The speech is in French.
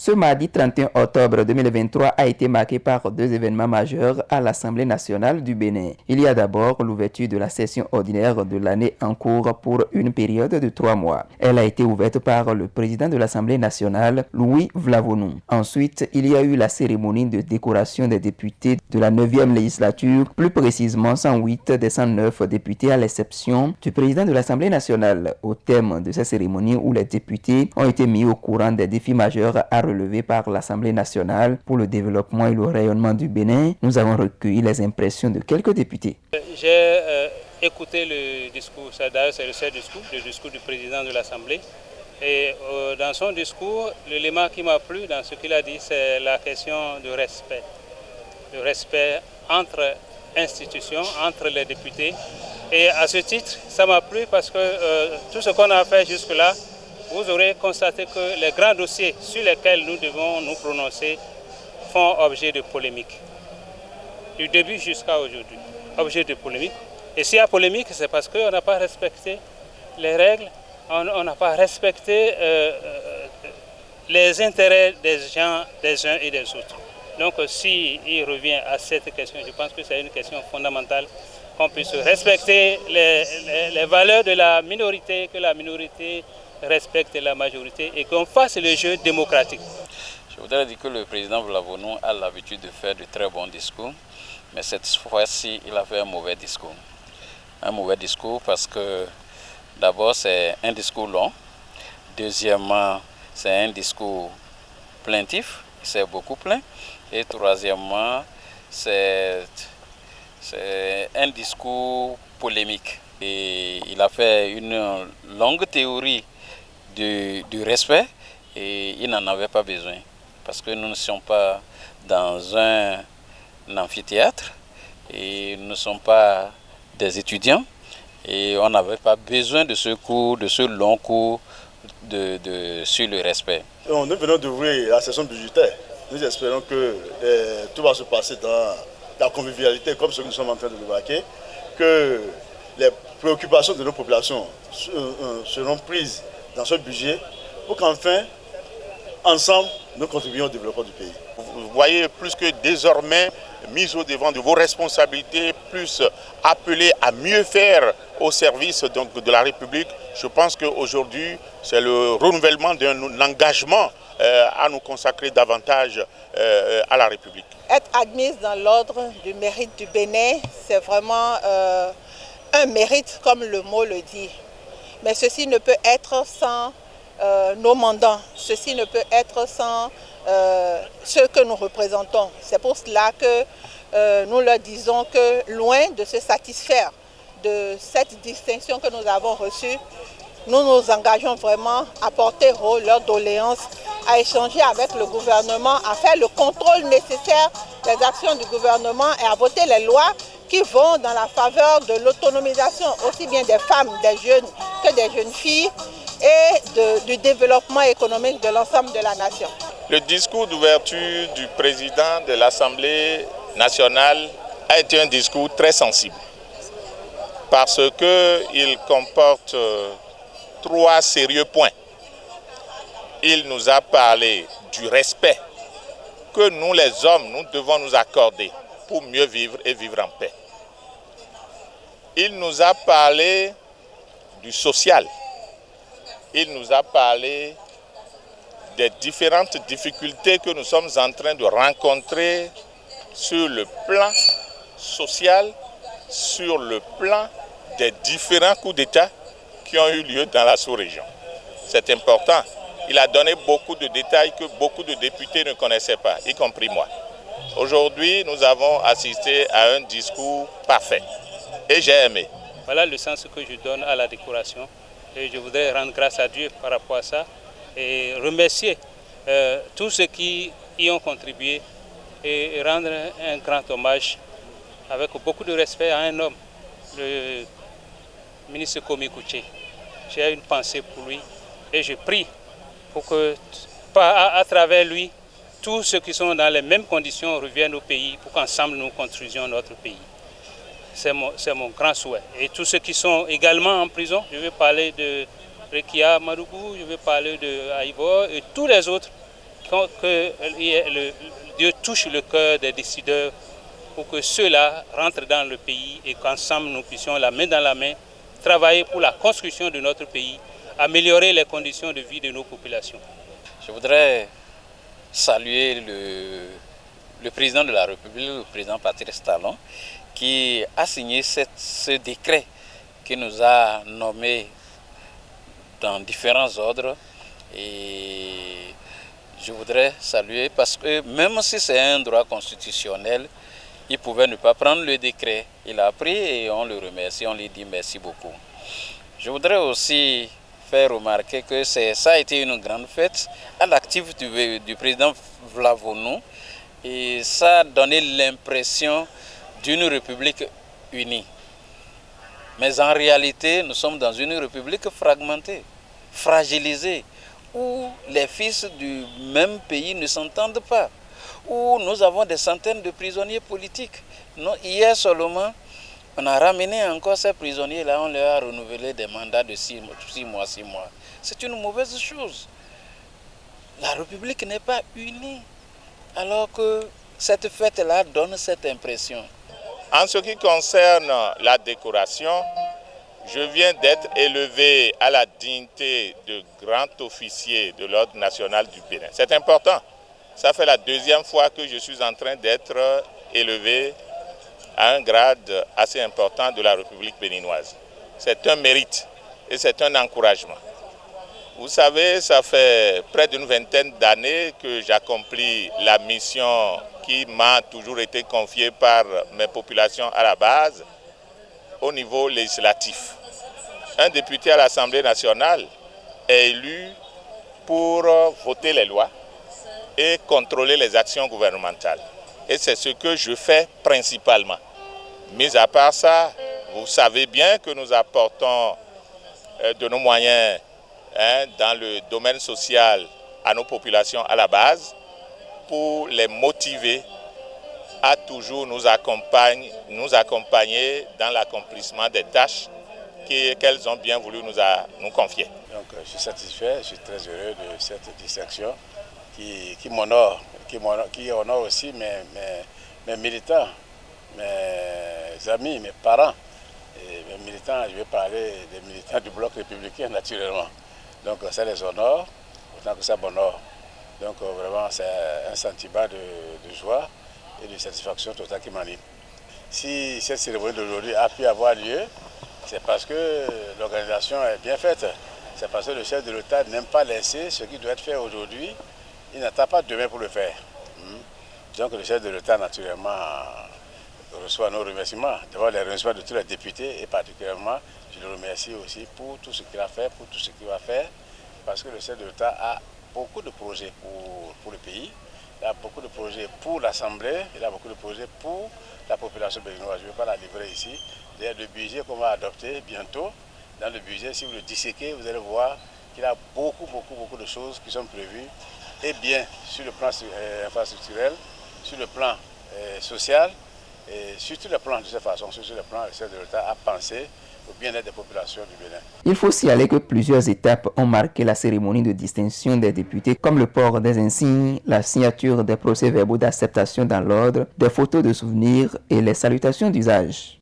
Ce mardi 31 octobre 2023 a été marqué par deux événements majeurs à l'Assemblée nationale du Bénin. Il y a d'abord l'ouverture de la session ordinaire de l'année en cours pour une période de 3 mois. Elle a été ouverte par le président de l'Assemblée nationale, Louis Vlavonou. Ensuite, il y a eu la cérémonie de décoration des députés de la 9e législature, plus précisément 108 des 109 députés à l'exception du président de l'Assemblée nationale. Au thème de cette cérémonie où les députés ont été mis au courant des défis majeurs à relevé par l'Assemblée nationale pour le développement et le rayonnement du Bénin, nous avons recueilli les impressions de quelques députés. J'ai écouté le discours, d'ailleurs c'est le seul discours, le discours du président de l'Assemblée. Et dans son discours, l'élément qui m'a plu dans ce qu'il a dit, c'est la question du respect. Le respect entre institutions, entre les députés. Et à ce titre, ça m'a plu parce que tout ce qu'on a fait jusque-là, vous aurez constaté que les grands dossiers sur lesquels nous devons nous prononcer font objet de polémique. Du début jusqu'à aujourd'hui, objet de polémique. Et s'il y a polémique, c'est parce qu'on n'a pas respecté les règles, on n'a pas respecté les intérêts des gens, des uns et des autres. Donc s'il revient à cette question, je pense que c'est une question fondamentale, qu'on puisse respecter les valeurs de la minorité, que la minorité respecte la majorité et qu'on fasse le jeu démocratique. Je voudrais dire que le président Vlavonou a l'habitude de faire de très bons discours, mais cette fois-ci, il a fait un mauvais discours. Un mauvais discours parce que d'abord, c'est un discours long. Deuxièmement, c'est un discours plaintif, c'est beaucoup plaint. Et troisièmement, c'est un discours polémique. Et il a fait une longue théorie du respect et il n'en avait pas besoin parce que nous ne sommes pas dans un amphithéâtre et nous ne sommes pas des étudiants et on n'avait pas besoin de ce cours, de ce long cours sur le respect. Nous venons d'ouvrir la session budgétaire. Nous espérons que tout va se passer dans la convivialité comme ce que nous sommes en train de remarquer, que les préoccupations de nos populations seront prises dans ce budget pour qu'enfin, ensemble, nous contribuions au développement du pays. Vous voyez, plus que désormais, mise au devant de vos responsabilités, plus appelé à mieux faire au service donc, de la République, je pense qu'aujourd'hui, c'est le renouvellement d'un engagement à nous consacrer davantage à la République. Être admise dans l'ordre du mérite du Bénin, c'est vraiment un mérite, comme le mot le dit. Mais ceci ne peut être sans nos mandants, ceci ne peut être sans ceux que nous représentons. C'est pour cela que nous leur disons que loin de se satisfaire de cette distinction que nous avons reçue, nous nous engageons vraiment à porter haut leurs doléances, à échanger avec le gouvernement, à faire le contrôle nécessaire des actions du gouvernement et à voter les lois qui vont dans la faveur de l'autonomisation aussi bien des femmes, des jeunes que des jeunes filles et du développement économique de l'ensemble de la nation. Le discours d'ouverture du président de l'Assemblée nationale a été un discours très sensible parce qu'il comporte 3 sérieux points. Il nous a parlé du respect que nous les hommes, nous devons nous accorder pour mieux vivre et vivre en paix. Il nous a parlé du social. Il nous a parlé des différentes difficultés que nous sommes en train de rencontrer sur le plan social, sur le plan des différents coups d'État qui ont eu lieu dans la sous-région. C'est important. Il a donné beaucoup de détails que beaucoup de députés ne connaissaient pas, y compris moi. Aujourd'hui, nous avons assisté à un discours parfait et j'ai aimé. Voilà le sens que je donne à la décoration et je voudrais rendre grâce à Dieu par rapport à ça et remercier tous ceux qui y ont contribué et rendre un grand hommage avec beaucoup de respect à un homme, le ministre Komi Kouché. J'ai une pensée pour lui et je prie pour que, à travers lui, tous ceux qui sont dans les mêmes conditions reviennent au pays pour qu'ensemble nous construisions notre pays. C'est mon grand souhait. Et tous ceux qui sont également en prison, je vais parler de Rekia Madougou, je vais parler de Aïbo et tous les autres Dieu touche le cœur des décideurs pour que ceux-là rentrent dans le pays et qu'ensemble nous puissions, la main dans la main, travailler pour la construction de notre pays, améliorer les conditions de vie de nos populations. Je voudrais saluer le président de la République, le président Patrice Talon, qui a signé ce décret qui nous a nommés dans différents ordres. Et je voudrais saluer parce que même si c'est un droit constitutionnel, il pouvait ne pas prendre le décret. Il a pris et on le remercie, on lui dit merci beaucoup. Je voudrais aussi faire remarquer que ça a été une grande fête à l'actif du président Vlavonou et ça a donné l'impression d'une république unie. Mais en réalité, nous sommes dans une république fragmentée, fragilisée, où les fils du même pays ne s'entendent pas, où nous avons des centaines de prisonniers politiques. Hier seulement, on a ramené encore ces prisonniers-là, on leur a renouvelé des mandats de 6 mois. C'est une mauvaise chose. La République n'est pas unie, alors que cette fête-là donne cette impression. En ce qui concerne la décoration, je viens d'être élevé à la dignité de grand officier de l'Ordre national du Bénin. C'est important. Ça fait la deuxième fois que je suis en train d'être élevé à un grade assez important de la République béninoise. C'est un mérite et c'est un encouragement. Vous savez, ça fait près d'une vingtaine d'années que j'accomplis la mission qui m'a toujours été confiée par mes populations à la base au niveau législatif. Un député à l'Assemblée nationale est élu pour voter les lois et contrôler les actions gouvernementales. Et c'est ce que je fais principalement. Mis à part ça, vous savez bien que nous apportons de nos moyens dans le domaine social à nos populations à la base pour les motiver à toujours nous accompagner dans l'accomplissement des tâches qu'elles ont bien voulu nous confier. Donc, je suis satisfait, je suis très heureux de cette distinction qui m'honore, qui honore aussi mes militants, mes amis, mes parents. Et mes militants, je vais parler des militants du bloc républicain naturellement. Donc ça les honore, autant que ça m'honore. Donc vraiment c'est un sentiment de joie et de satisfaction totale qui m'anime. Si cette cérémonie d'aujourd'hui a pu avoir lieu, c'est parce que l'organisation est bien faite. C'est parce que le chef de l'État n'aime pas laisser ce qui doit être fait aujourd'hui. Il n'attend pas demain pour le faire. Donc le chef de l'État naturellement reçoit nos remerciements. D'abord les remerciements de tous les députés et particulièrement je le remercie aussi pour tout ce qu'il a fait, pour tout ce qu'il va faire. Parce que le chef de l'État a beaucoup de projets pour le pays. Il a beaucoup de projets pour l'Assemblée, il a beaucoup de projets pour la population béninoise. Je ne vais pas la livrer ici. D'ailleurs, le budget qu'on va adopter bientôt, dans le budget, si vous le disséquez, vous allez voir qu'il y a beaucoup de choses qui sont prévues. Et bien sur le plan infrastructurel, sur le plan social, et sur tous les plans de cette façon, sur le plan, le chef de l'État a pensé au bien-être des populations du Bénin. Il faut signaler que plusieurs étapes ont marqué la cérémonie de distinction des députés, comme le port des insignes, la signature des procès-verbaux d'acceptation dans l'ordre, des photos de souvenirs et les salutations d'usage.